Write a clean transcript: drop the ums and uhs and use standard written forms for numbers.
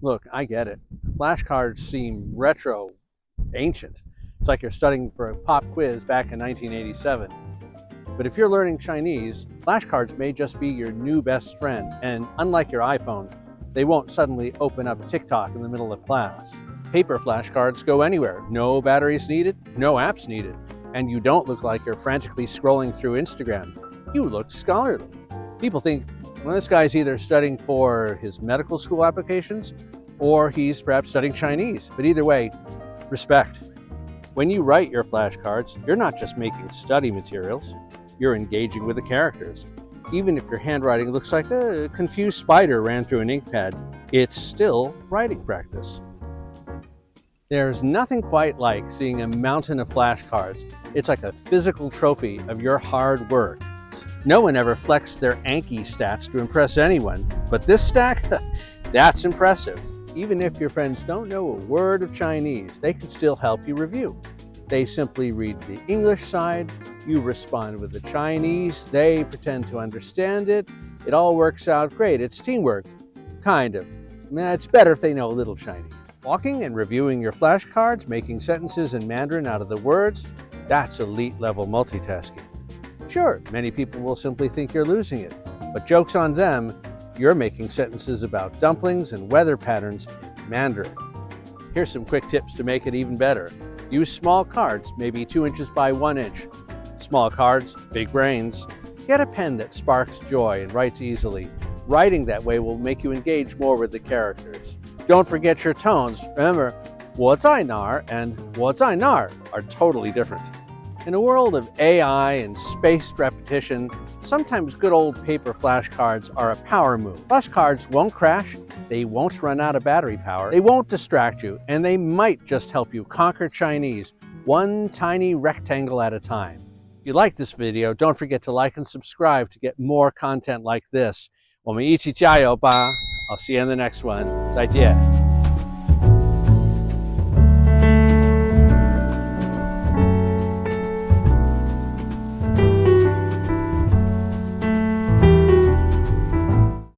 Look, I get it. Flashcards seem retro, ancient. It's like you're studying for a pop quiz back in 1987. But if you're learning Chinese, flashcards may just be your new best friend, and unlike your iPhone, they won't suddenly open up TikTok in the middle of class. Paper flashcards go anywhere. No batteries needed, no apps needed, and you don't look like you're frantically scrolling through Instagram. You look scholarly. People think, well, this guy's either studying for his medical school applications or he's perhaps studying Chinese. But either way, respect. When you write your flashcards, you're not just making study materials, you're engaging with the characters. Even if your handwriting looks like a confused spider ran through an ink pad, it's still writing practice. There's nothing quite like seeing a mountain of flashcards. It's like a physical trophy of your hard work. No one ever flexed their Anki stats to impress anyone, but this stack, that's impressive. Even if your friends don't know a word of Chinese, they can still help you review. They simply read the English side, you respond with the Chinese, they pretend to understand it. It all works out great. It's teamwork, kind of. It's better if they know a little Chinese. Walking and reviewing your flashcards, making sentences in Mandarin out of the words, that's elite level multitasking. Sure, many people will simply think you're losing it, but joke's on them, you're making sentences about dumplings and weather patterns in Mandarin. Here's some quick tips to make it even better. Use small cards, maybe 2 inches by 1 inch. Small cards, big brains. Get a pen that sparks joy and writes easily. Writing that way will make you engage more with the characters. Don't forget your tones. Remember, 我在哪儿 and 我在那儿 are totally different. In a world of AI and spaced repetition, sometimes good old paper flashcards are a power move. Flashcards won't crash, they won't run out of battery power, they won't distract you, and they might just help you conquer Chinese one tiny rectangle at a time. If you like this video, don't forget to like and subscribe to get more content like this. 我们一起加油吧! I'll see you in the next one. 再见.